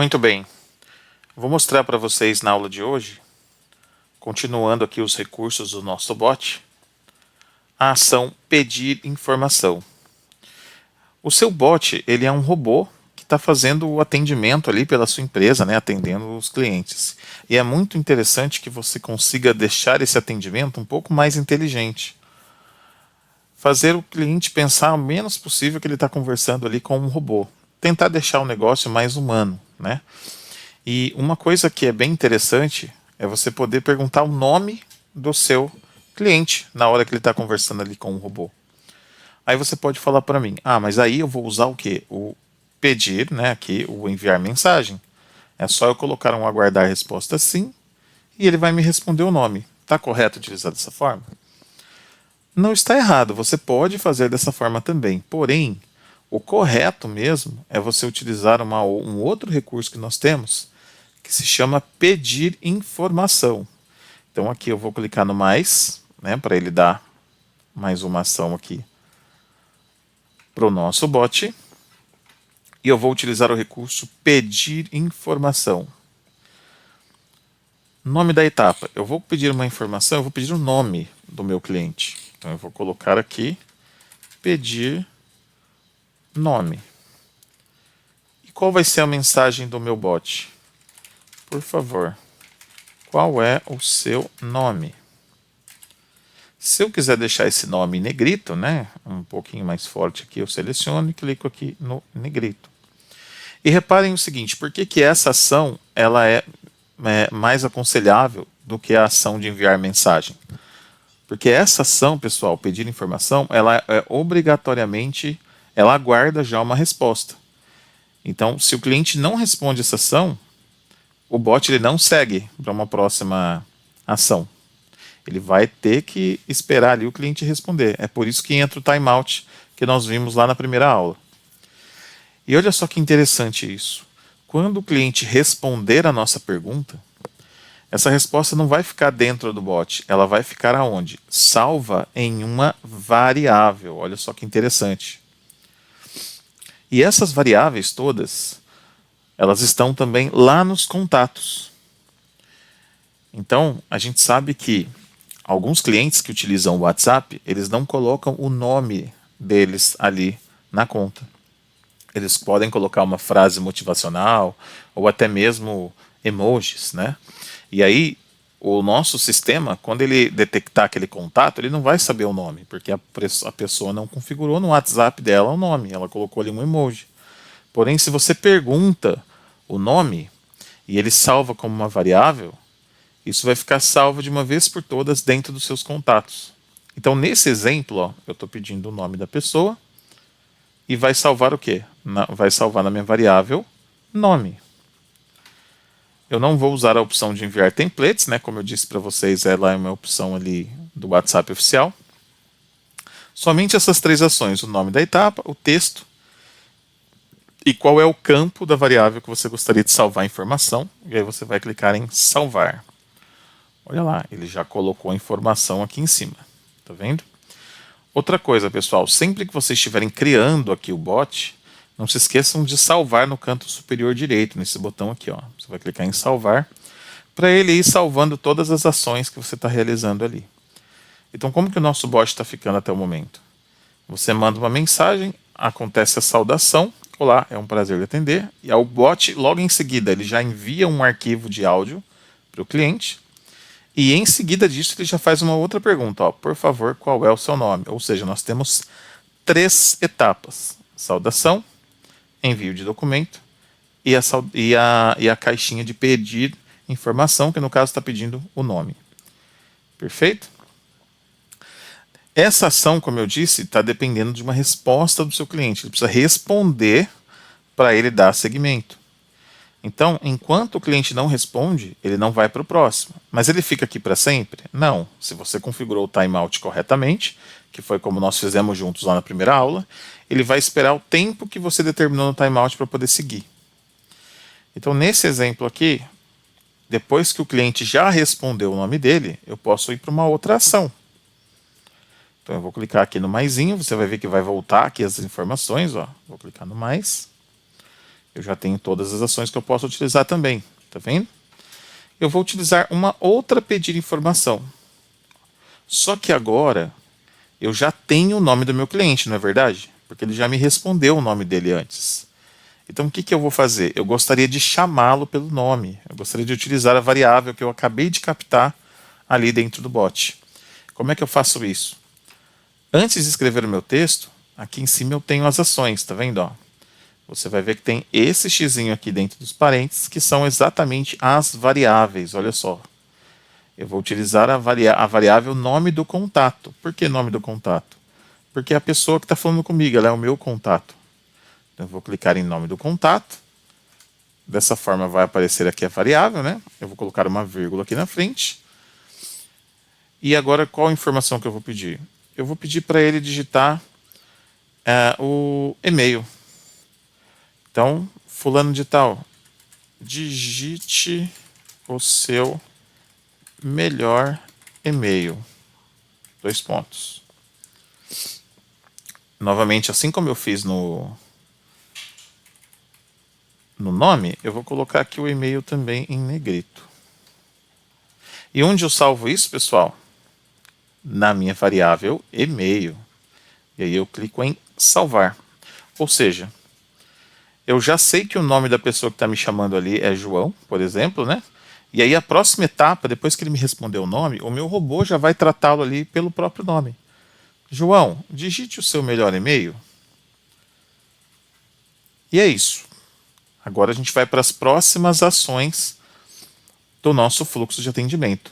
Muito bem, vou mostrar para vocês na aula de hoje, continuando aqui os recursos do nosso bot, a ação pedir informação. O seu bot, ele é um robô que está fazendo o atendimento ali pela sua empresa, né, atendendo os clientes. E é muito interessante que você consiga deixar esse atendimento um pouco mais inteligente. Fazer o cliente pensar o menos possível que ele está conversando ali com um robô. Tentar deixar o negócio mais humano, né? E uma coisa que é bem interessante é você poder perguntar o nome do seu cliente na hora que ele está conversando ali com o robô. Aí você pode falar para mim, mas aí eu vou usar o quê? O pedir, né, aqui, o enviar mensagem. É só eu colocar um aguardar resposta sim e ele vai me responder o nome. Está correto utilizar dessa forma? Não está errado, você pode fazer dessa forma também. Porém, o correto mesmo é você utilizar um outro recurso que nós temos, que se chama pedir informação. Então aqui eu vou clicar no mais, né, para ele dar mais uma ação aqui para o nosso bot. E eu vou utilizar o recurso pedir informação. Nome da etapa. Eu vou pedir uma informação, eu vou pedir o nome do meu cliente. Então eu vou colocar aqui, pedir nome. E qual vai ser a mensagem do meu bot? Por favor, qual é o seu nome? Se eu quiser deixar esse nome em negrito, né, um pouquinho mais forte aqui, eu seleciono e clico aqui no negrito. E reparem o seguinte, por que essa ação ela é mais aconselhável do que a ação de enviar mensagem? Porque essa ação, pessoal, pedir informação, ela é obrigatoriamente, ela aguarda já uma resposta. Então, se o cliente não responde essa ação, o bot ele não segue para uma próxima ação. Ele vai ter que esperar ali o cliente responder. É por isso que entra o timeout que nós vimos lá na primeira aula. E olha só que interessante isso. Quando o cliente responder a nossa pergunta, essa resposta não vai ficar dentro do bot, ela vai ficar aonde? Salva em uma variável. Olha só que interessante. E essas variáveis todas, elas estão também lá nos contatos. Então, a gente sabe que alguns clientes que utilizam o WhatsApp, eles não colocam o nome deles ali na conta. Eles podem colocar uma frase motivacional ou até mesmo emojis, né? E aí, o nosso sistema, quando ele detectar aquele contato, ele não vai saber o nome, porque a pessoa não configurou no WhatsApp dela o nome, ela colocou ali um emoji. Porém, se você pergunta o nome e ele salva como uma variável, isso vai ficar salvo de uma vez por todas dentro dos seus contatos. Então, nesse exemplo, ó, eu estou pedindo o nome da pessoa e vai salvar o quê? Vai salvar na minha variável nome. Eu não vou usar a opção de enviar templates, né? Como eu disse para vocês, ela é uma opção ali do WhatsApp oficial. Somente essas três ações, o nome da etapa, o texto e qual é o campo da variável que você gostaria de salvar a informação. E aí você vai clicar em salvar. Olha lá, ele já colocou a informação aqui em cima. Tá vendo? Outra coisa, pessoal, sempre que vocês estiverem criando aqui o bot, não se esqueçam de salvar no canto superior direito, nesse botão aqui, ó. Você vai clicar em salvar, para ele ir salvando todas as ações que você está realizando ali. Então, como que o nosso bot está ficando até o momento? Você manda uma mensagem, acontece a saudação, olá, é um prazer lhe atender, e ao bot, logo em seguida, ele já envia um arquivo de áudio para o cliente, e em seguida disso ele já faz uma outra pergunta, ó, por favor, qual é o seu nome? Ou seja, nós temos 3 etapas, saudação, envio de documento e a caixinha de pedir informação, que no caso está pedindo o nome. Perfeito? Essa ação, como eu disse, está dependendo de uma resposta do seu cliente. Ele precisa responder para ele dar seguimento. Então, enquanto o cliente não responde, ele não vai para o próximo. Mas ele fica aqui para sempre? Não. Se você configurou o timeout corretamente, que foi como nós fizemos juntos lá na primeira aula, ele vai esperar o tempo que você determinou no timeout para poder seguir. Então, nesse exemplo aqui, depois que o cliente já respondeu o nome dele, eu posso ir para uma outra ação. Então, eu vou clicar aqui no maisinho, você vai ver que vai voltar aqui as informações, ó. Vou clicar no mais. Eu já tenho todas as ações que eu posso utilizar também, tá vendo? Eu vou utilizar uma outra pedir informação. Só que agora eu já tenho o nome do meu cliente, não é verdade? Porque ele já me respondeu o nome dele antes. Então o que, que eu vou fazer? Eu gostaria de chamá-lo pelo nome. Eu gostaria de utilizar a variável que eu acabei de captar ali dentro do bot. Como é que eu faço isso? Antes de escrever o meu texto, aqui em cima eu tenho as ações, tá vendo? Ó? Você vai ver que tem esse xizinho aqui dentro dos parênteses, que são exatamente as variáveis, olha só. Eu vou utilizar a variável nome do contato. Por que nome do contato? Porque é a pessoa que está falando comigo, ela é o meu contato. Então eu vou clicar em nome do contato. Dessa forma vai aparecer aqui a variável, né? Eu vou colocar uma vírgula aqui na frente. E agora qual a informação que eu vou pedir? Eu vou pedir para ele digitar o e-mail. Então, fulano de tal, digite o seu melhor e-mail. 2 pontos. Novamente, assim como eu fiz no nome, eu vou colocar aqui o e-mail também em negrito. E onde eu salvo isso, pessoal? Na minha variável e-mail. E aí eu clico em salvar. Ou seja, eu já sei que o nome da pessoa que está me chamando ali é João, por exemplo, né? E aí a próxima etapa, depois que ele me responder o nome, o meu robô já vai tratá-lo ali pelo próprio nome. João, digite o seu melhor e-mail. E é isso. Agora a gente vai para as próximas ações do nosso fluxo de atendimento.